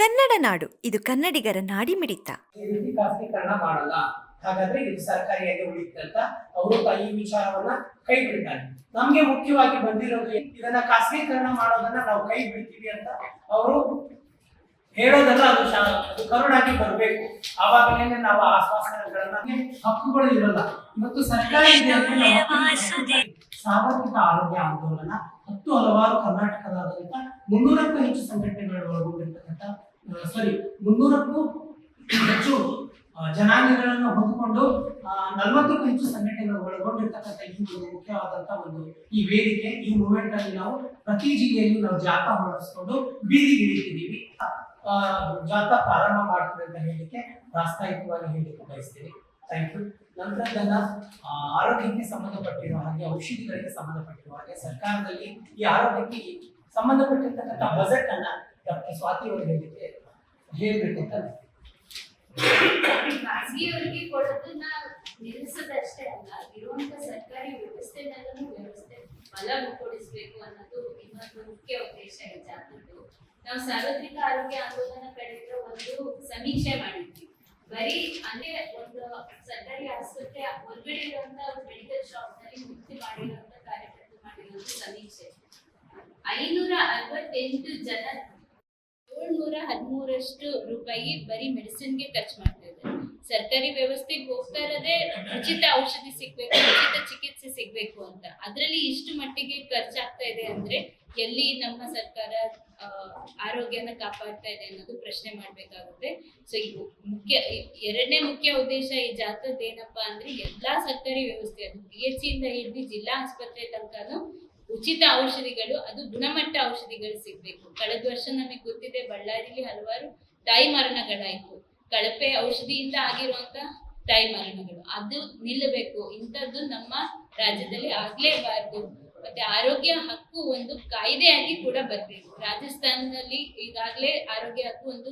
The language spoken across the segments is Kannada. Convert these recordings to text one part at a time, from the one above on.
ಕನ್ನಡ ನಾಡು ಇದು ಕನ್ನಡಿಗರ ನಾಡಿಮಿಡಿತ. ಈ ರೀತಿ ಖಾಸಗೀಕರಣ ಮಾಡಲ್ಲ, ಹಾಗಾದ್ರೆ ಇದು ಸರ್ಕಾರಿಯಾಗಿ ಉಳಿಯುತ್ತೆ ಅಂತ ಅವರು ಈ ವಿಚಾರವನ್ನ ಕೈ ಬಿಡ್ತಾರೆ. ನಮ್ಗೆ ಮುಖ್ಯವಾಗಿ ಬಂದಿರೋದು ಇದನ್ನ ಖಾಸಗೀಕರಣ ಮಾಡೋದನ್ನ ನಾವು ಕೈ ಬಿಡ್ತೀವಿ ಅಂತ ಅವರು ಹೇಳೋದಲ್ಲ, ಅದು ಕರುಣಾಗಿ ಬರಬೇಕು. ಆವಾಗಲೇ ನಾವು ಆಶ್ವಾಸನೆಗಳನ್ನ ಹಕ್ಕುಗಳು ಇರಲ್ಲ. ಇವತ್ತು ಸರ್ಕಾರಿ ಸಾರ್ವತ್ರಿಕ ಆರೋಗ್ಯ ಆಂದೋಲನ 10 ಹಲವಾರು ಕರ್ನಾಟಕದಾದ್ಯಂತ 300ಕ್ಕೂ ಹೆಚ್ಚು ಸಂಘಟನೆಗಳು ಒಳಗೊಂಡಿರ್ತಕ್ಕಂಥ 300ಕ್ಕೂ ಹೆಚ್ಚು ಜನಾಂಗಗಳನ್ನು ಹೊಂದಿಕೊಂಡು 40ಕ್ಕೂ ಹೆಚ್ಚು ಸಂಘಟನೆಗಳು ಒಳಗೊಂಡಿರ್ತಕ್ಕಂಥ ಈ ಒಂದು ಮುಖ್ಯವಾದಂತಹ ಈ ವೇದಿಕೆ, ಈ ಮೂವ್ಮೆಂಟ್ ಅಲ್ಲಿ ನಾವು ಪ್ರತಿ ಜಿಲ್ಲೆಯಲ್ಲಿ ನಾವು ಜಾಥಾ ಹೊರಡಿಸ್ಕೊಂಡು ಬೀದಿಗಿಳಿತಿದ್ದೀವಿ. ಜಾಥಾ ಪ್ರಾರಂಭ ಮಾಡ್ತೀವಿ ಅಂತ ಹೇಳಲಿಕ್ಕೆ ಪ್ರಾಸ್ತಾವಿಕವಾಗಿ ಹೇಳಲಿಕ್ಕೆ ಬಯಸ್ತೀವಿ. Thank you. ನಂತರ ಆರೋಗ್ಯಕ್ಕೆ ಸಂಬಂಧಪಟ್ಟಿರುವ ಹಾಗೆ, ಔಷಧಿಗಳಿಗೆ ಸಂಬಂಧಪಟ್ಟಿರುವ ಹಾಗೆ ಸರ್ಕಾರದಲ್ಲಿ ಈ ಆರೋಗ್ಯಕ್ಕೆ ಸಂಬಂಧಪಟ್ಟಿರ್ತಕ್ಕಂಥ ಬಜೆಟ್ ಅನ್ನ ಡಾಕ್ಟರ್ ಸ್ವಾತಿ ಅವರು ಹೇಳ್ಬೇಕು ಅಂತ ಖಾಸಗಿಯವರಿಗೆ ಕೊಡೋದನ್ನ ನಿಲ್ಲಿಸೋದಷ್ಟೇ ಅಲ್ಲ, ಇರುವಂತ ಸರ್ಕಾರಿ ವ್ಯವಸ್ಥೆನಲ್ಲೂ ವ್ಯವಸ್ಥೆ ಬಲ ಕೊಡಿಸ್ಬೇಕು ಅನ್ನೋದು ಇನ್ನೊಂದು ಮುಖ್ಯ ಉದ್ದೇಶ ಈ ಜಾಥಾದ್ದು. ನಾವು ಸಾರ್ವತ್ರಿಕ ಆರೋಗ್ಯ ಆಂದೋಲನ ಕಡೆಯಿಂದ ಒಂದು ಸಮೀಕ್ಷೆ ಮಾಡಿದ್ವಿ. ಬರೀ ಅಂದ್ರೆ ಒಂದು ಸರ್ಕಾರಿ ಆಸ್ಪತ್ರೆ ಹೊರಗಡೆ ಇರುವಂತ ಮೆಡಿಕಲ್ ಶಾಪ್ ನಲ್ಲಿ ಮುಕ್ತಿ ಮಾಡಿರುವಂತ ಕಾರ್ಯಕರ್ತರು ಮಾಡಿರುವಂತ ಸಮೀಕ್ಷೆ 568 ಜನ 713 ರೂಪಾಯಿ ಬರೀ ಮೆಡಿಸಿನ್ಗೆ ಖರ್ಚು ಮಾಡ್ತಾ ಇದ್ದಾರೆ. ಸರ್ಕಾರಿ ವ್ಯವಸ್ಥೆಗೆ ಹೋಗ್ತಾ ಇರೋದೇ ಉಚಿತ ಔಷಧಿ ಸಿಗ್ಬೇಕು, ಉಚಿತ ಚಿಕಿತ್ಸೆ ಸಿಗ್ಬೇಕು ಅಂತ. ಅದರಲ್ಲಿ ಇಷ್ಟು ಮಟ್ಟಿಗೆ ಖರ್ಚಾಗ್ತಾ ಇದೆ ಅಂದ್ರೆ ಎಲ್ಲಿ ನಮ್ಮ ಸರ್ಕಾರ ಆರೋಗ್ಯನ ಕಾಪಾಡ್ತಾ ಇದೆ ಅನ್ನೋದು ಪ್ರಶ್ನೆ ಮಾಡ್ಬೇಕಾಗುತ್ತೆ. ಸೊ ಎರಡನೇ ಮುಖ್ಯ ಉದ್ದೇಶ ಈ ಜಾಥಾದ್ ಏನಪ್ಪಾ ಅಂದ್ರೆ ಎಲ್ಲಾ ಸರ್ಕಾರಿ ವ್ಯವಸ್ಥೆ, ಅದು PHC ಇಂದ ಹಿಡಿದು ಜಿಲ್ಲಾ ಆಸ್ಪತ್ರೆ ತನಕನು ಉಚಿತ ಔಷಧಿಗಳು, ಅದು ಗುಣಮಟ್ಟ ಔಷಧಿಗಳು ಸಿಗ್ಬೇಕು. ಕಳೆದ ವರ್ಷ ನಮಗೆ ಗೊತ್ತಿದೆ, ಬಳ್ಳಾರಿಲಿ ಹಲವಾರು ತಾಯಿ ಮರಣಗಳಾಯ್ತು. ಕಳಪೆ ಔಷಧಿಯಿಂದ ಆಗಿರುವಂತ ತಾಯಿ ಮರಣಗಳು, ಅದು ನಿಲ್ಲಬೇಕು. ಇಂಥದ್ದು ನಮ್ಮ ರಾಜ್ಯದಲ್ಲಿ ಆಗ್ಲೇಬಾರ್ದು. ಮತ್ತೆ ಆರೋಗ್ಯ ಹಕ್ಕು ಒಂದು ಕಾಯ್ದೆಯಾಗಿ ಕೂಡ ಬರ್ಬೇಕು. ರಾಜಸ್ಥಾನದಲ್ಲಿ ಈಗಾಗಲೇ ಆರೋಗ್ಯ ಹಕ್ಕು ಒಂದು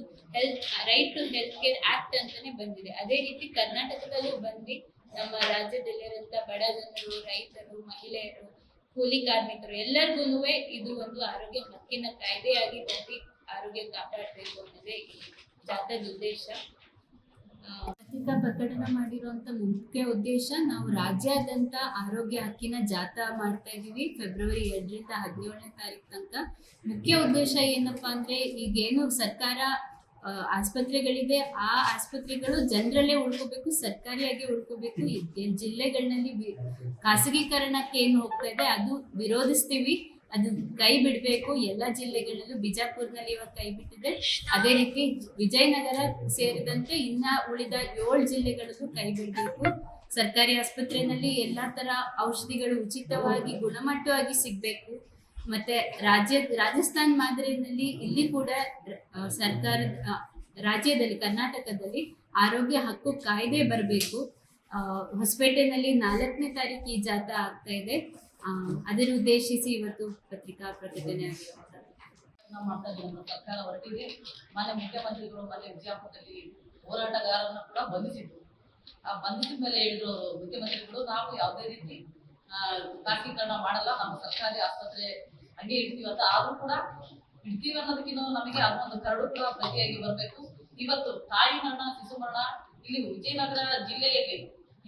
right to health care act ಅಂತಾನೆ ಬಂದಿದೆ. ಅದೇ ರೀತಿ ಕರ್ನಾಟಕದಲ್ಲೂ ಬಂದು ನಮ್ಮ ರಾಜ್ಯದಲ್ಲಿರುವಂತ ಬಡ ಜನರು, ರೈತರು, ಮಹಿಳೆಯರು, ಕೂಲಿ ಕಾರ್ಮಿಕರು ಎಲ್ಲರಿಗೂ ಇದು ಒಂದು ಆರೋಗ್ಯ ಹಕ್ಕಿನ ಕಾಯ್ದೆಯಾಗಿ ಬಂದು ಆರೋಗ್ಯ ಕಾಪಾಡಬೇಕು ಅನ್ನೋದೇ ಈ ಜಾಥಾದ ಉದ್ದೇಶ. ಪತ್ರಿಕಾ ಪ್ರಕಟಣೆ ಮಾಡಿರುವಂತ ಮುಖ್ಯ ಉದ್ದೇಶ, ನಾವು ರಾಜ್ಯಾದ್ಯಂತ ಆರೋಗ್ಯ ಹಕ್ಕಿನ ಜಾಥಾ ಮಾಡ್ತಾ ಇದೀವಿ ಫೆಬ್ರವರಿ 2ರಿಂದ 17ನೇ ತಾರೀಕು ತನಕ. ಮುಖ್ಯ ಉದ್ದೇಶ ಏನಪ್ಪಾ ಅಂದ್ರೆ, ಈಗೇನು ಸರ್ಕಾರ ಆಸ್ಪತ್ರೆಗಳಿದೆ, ಆ ಆಸ್ಪತ್ರೆಗಳು ಜನರಲ್ಲೇ ಉಳ್ಕೋಬೇಕು, ಸರ್ಕಾರಿಯಾಗಿ ಉಳ್ಕೋಬೇಕು. ಜಿಲ್ಲೆಗಳಲ್ಲಿ ಖಾಸಗೀಕರಣಕ್ಕೆ ಏನು ಹೋಗ್ತಾ ಇದೆ ಅದು ವಿರೋಧಿಸ್ತೀವಿ. ಅದು ಕೈ ಬಿಡಬೇಕು. ಎಲ್ಲ ಜಿಲ್ಲೆಗಳಲ್ಲೂ, ಬಿಜಾಪುರ್ನಲ್ಲಿ ಇವಾಗ ಕೈ ಬಿಟ್ಟಿದೆ, ಅದೇ ರೀತಿ ವಿಜಯನಗರ ಸೇರಿದಂತೆ ಇನ್ನ ಉಳಿದ 7 ಜಿಲ್ಲೆಗಳಲ್ಲೂ ಕೈ ಬಿಡಬೇಕು. ಸರ್ಕಾರಿ ಆಸ್ಪತ್ರೆಯಲ್ಲಿ ಎಲ್ಲಾ ತರ ಔಷಧಿಗಳು ಉಚಿತವಾಗಿ ಗುಣಮಟ್ಟವಾಗಿ ಸಿಗ್ಬೇಕು. ಮತ್ತೆ ರಾಜಸ್ಥಾನ್ ಮಾದರಿಯಲ್ಲಿ ಇಲ್ಲಿ ಕೂಡ ರಾಜ್ಯದಲ್ಲಿ ಕರ್ನಾಟಕದಲ್ಲಿ ಆರೋಗ್ಯ ಹಕ್ಕು ಕಾಯ್ದೆ ಬರಬೇಕು. ಹೊಸಪೇಟೆನಲ್ಲಿ 4ನೇ ತಾರೀಕು ಈ ಜಾಥಾ ಆಗ್ತಾ ಇದೆ. ಅದನ್ನು ಉದ್ದೇಶಿಸಿ ಇವತ್ತು ಪತ್ರಿಕಾ ಪ್ರಕಟಣೆ ಆಗಿರುವಂತಹ ಸರ್ಕಾರ ಹೊರಟಿದೆ. ಮಾನ್ಯ ಮುಖ್ಯಮಂತ್ರಿಗಳು ಮೊನ್ನೆ ವಿಜಯಪುರದಲ್ಲಿ ಹೋರಾಟಗಾರರನ್ನ ಕೂಡ ಬಂಧಿಸಿದ್ರು. ಆ ಬಂಧಿಸಿದ ಮೇಲೆ ಹೇಳಿದ್ರು ಮುಖ್ಯಮಂತ್ರಿಗಳು, ನಾವು ಯಾವುದೇ ರೀತಿ ಖಾಸಗೀಕರಣ ಮಾಡಲ್ಲ, ನಮ್ಮ ಸರ್ಕಾರಿ ಆಸ್ಪತ್ರೆ ಹಂಗೆ ಇಡ್ತೀವಿ ಅಂತ. ಆದ್ರೂ ಕೂಡ ಇಡ್ತೀವಿ ಅನ್ನೋದಕ್ಕಿಂತ ನಮಗೆ ಅದೊಂದು ಕರಡು ಕೂಡ ಪ್ರತಿಯಾಗಿ ಬರಬೇಕು. ಇವತ್ತು ತಾಯಿ ಮರಣ, ಶಿಶು ಮರಣ ಇಲ್ಲಿ ವಿಜಯನಗರ ಜಿಲ್ಲೆಯಲ್ಲಿ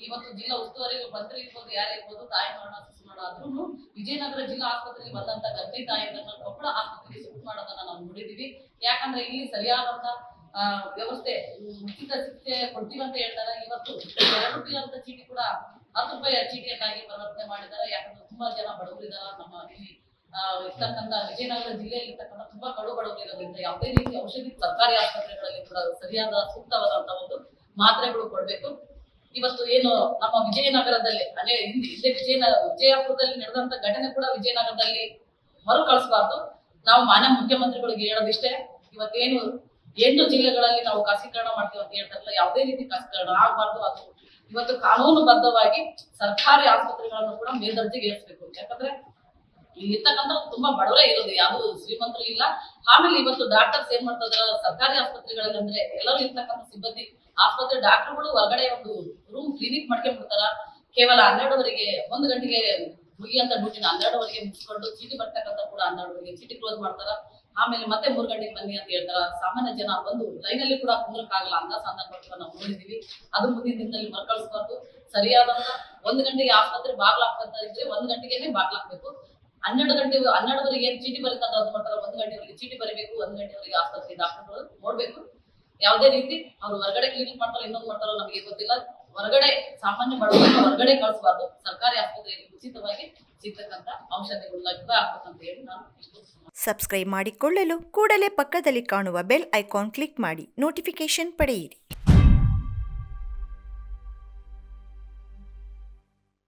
ಇವತ್ತು ಜಿಲ್ಲಾ ಉಸ್ತುವಾರಿ ಮಂತ್ರಿ ಇರ್ಬೋದು, ಯಾರೇ ಇರ್ಬೋದು, ತಾಯಿ ಮರಣ, ಶಿಶು ಮರಣ ಆದ್ರೂ ವಿಜಯನಗರ ಜಿಲ್ಲಾ ಆಸ್ಪತ್ರೆಗೆ ಬಂದಂತ ಗರ್ಭಿಣಿ ತಾಯಿಗಳನ್ನ ಕೊಪ್ಪಳ ಆಸ್ಪತ್ರೆಗೆ ಶಿಫ್ಟ್ ಮಾಡೋದನ್ನ ನಾವು ನೋಡಿದೀವಿ. ಯಾಕಂದ್ರೆ ಇಲ್ಲಿ ಸರಿಯಾದಂತ ವ್ಯವಸ್ಥೆ, ಉಚಿತ ಚಿಕಿತ್ಸೆ ಕೊಡ್ತೀವಿ ಅಂತ ಹೇಳ್ತಾರೆ. ಇವತ್ತು 2 ರೂಪಾಯಿ ಅಂತ ಚೀಟಿ ಕೂಡ 10 ರೂಪಾಯಿ ಚೀಟಿಯನ್ನಾಗಿ ಪರಿವರ್ತನೆ ಮಾಡಿದ್ದಾರೆ. ಯಾಕಂದ್ರೆ ತುಂಬಾ ಜನ ಬಡವರಿದಾರ ನಮ್ಮ ಇಲ್ಲಿ ಇರ್ತಕ್ಕಂಥ ವಿಜಯನಗರ ಜಿಲ್ಲೆಯಲ್ಲಿ ಇರ್ತಕ್ಕಂಥ ತುಂಬಾ ಕಡು ಬಡವರಿರೋದ್ರಿಂದ ಯಾವುದೇ ರೀತಿ ಔಷಧಿ ಸರ್ಕಾರಿ ಆಸ್ಪತ್ರೆಗಳಲ್ಲಿ ಕೂಡ ಸರಿಯಾದ ಸೂಕ್ತವಾದಂತ ಒಂದು ಮಾತ್ರೆಗಳು ಕೊಡ್ಬೇಕು. ಇವತ್ತು ಏನು ನಮ್ಮ ವಿಜಯನಗರದಲ್ಲಿ ಹಿಂದೆ ವಿಜಯಪುರದಲ್ಲಿ ನಡೆದಂತ ಘಟನೆ ಕೂಡ ವಿಜಯನಗರದಲ್ಲಿ ಮರುಕಳಿಸಬಾರ್ದು. ನಾವು ಮಾನ್ಯ ಮುಖ್ಯಮಂತ್ರಿಗಳಿಗೆ ಹೇಳೋದಿಷ್ಟೇ, ಇವತ್ತೇನು 8 ಜಿಲ್ಲೆಗಳಲ್ಲಿ ನಾವು ಖಾಸಗೀಕರಣ ಮಾಡ್ತೀವಿ ಅಂತ ಹೇಳ್ತಾರಲ್ಲ, ಯಾವುದೇ ರೀತಿ ಖಾಸಗೀಕರಣ ಆಗಬಾರ್ದು. ಅದು ಇವತ್ತು ಕಾನೂನುಬದ್ಧವಾಗಿ ಸರ್ಕಾರಿ ಆಸ್ಪತ್ರೆಗಳನ್ನು ಕೂಡ ಮೇಲ್ದರ್ಜೆಗೆ ಏರಿಸಬೇಕು. ಯಾಕಂದ್ರೆ ಇಲ್ಲಿರ್ತಕ್ಕಂಥ ತುಂಬಾ ಬಡವರೇ ಇರೋದು, ಯಾವ್ದು ಶ್ರೀಮಂತರು ಇಲ್ಲ. ಆಮೇಲೆ ಇವತ್ತು ಡಾಕ್ಟರ್ಸ್ ಏನ್ ಮಾಡ್ತಾ ಇದಾರೆ ಸರ್ಕಾರಿ ಆಸ್ಪತ್ರೆಗಳಲ್ಲಿ ಅಂದ್ರೆ, ಎಲ್ಲರೂ ಇರ್ತಕ್ಕಂಥ ಸಿಬ್ಬಂದಿ ಆಸ್ಪತ್ರೆ ಡಾಕ್ಟರ್ಗಳು ಹೊರಗಡೆ ಒಂದು ರೂಮ್ ಕ್ಲಿನಿಕ್ ಮಾಡ್ಕೊಂಡ್ಬಿಡ್ತಾರ. ಕೇವಲ 12ವರೆಗೆ 1 ಗಂಟೆಗೆ ಮುಗಿಯಂತ ಡ್ಯೂಟಿನ 12ವರೆಗೆ ಮುಗಿಸ್ಕೊಂಡು ಚೀಟಿ ಬರ್ತಕ್ಕಂಥ ಕೂಡ 12ವರೆಗೆ ಚೀಟಿ ಕ್ಲೋಸ್ ಮಾಡ್ತಾರ. ಆಮೇಲೆ ಮತ್ತೆ 3 ಗಂಟೆಗೆ ಬನ್ನಿ ಅಂತ ಹೇಳ್ತಾರ. ಸಾಮಾನ್ಯ ಜನ ಬಂದು ಲೈನಲ್ಲಿ ಕೂಡ ಕುಂದ್ರಕ್ಕಾಗಲ್ಲ ಅಂತ ಸಂದರ್ಭ ಕೂಡ ನಾವು ನೋಡಿದೀವಿ. ಅದು ಮುಂದಿನ ದಿನದಲ್ಲಿ ಮರುಕಳಿಸಬಾರ್ದು. ಸರಿಯಾದಂತ 1 ಗಂಟೆಗೆ ಆಸ್ಪತ್ರೆ ಬಾಗ್ಲಾಕ್ತ ಇದ್ರೆ 1 ಗಂಟೆಗೆ ಬಾಗ್ಲಾಕ್ಬೇಕು. 12ವರೆಗೆ ಏನ್ ಚೀಟಿ ಬರೀತಾರೆ ಅದು ಮಾಡ್ತಾರೆ. 1 ಗಂಟೆವರೆಗೆ ಚೀಟಿ ಬರೀಬೇಕು. 1 ಗಂಟೆವರೆಗೆ ಆಸ್ಪತ್ರೆ ಡಾಕ್ಟರ್ಗಳು ನೋಡ್ಬೇಕು. ಯಾವುದೇ ರೀತಿ ಅವ್ರು ಹೊರಗಡೆ ಕ್ಲಿನಿಕ್ ಮಾಡ್ತಾರೋ ಇನ್ನೊಂದು ಮಾಡ್ತಾರೋ ನಮಗೆ ಗೊತ್ತಿಲ್ಲ. ಹೊರಗಡೆ ಸಾಮಾನ್ಯ ಬಡವರನ್ನ ಹೊರಗಡೆ ಕಳಿಸಬಾರ್ದು. ಸರ್ಕಾರಿ ಆಸ್ಪತ್ರೆಯಲ್ಲಿ ಉಚಿತವಾಗಿ ಸಿಗ್ತಕ್ಕಂಥ ಔಷಧಿಗಳು ಲಭ್ಯ ಆಗ್ಬೇಕಂತ ಹೇಳಿ ನಾನು ಸಬ್ಸ್ಕ್ರೈಬ್ ಮಾಡಿಕೊಳ್ಳಲು ಕೂಡಲೇ ಪಕ್ಕದಲ್ಲಿ ಕಾಣುವ ಬೆಲ್ ಐಕಾನ್ ಕ್ಲಿಕ್ ಮಾಡಿ ನೋಟಿಫಿಕೇಶನ್ ಪಡೆಯಿರಿ.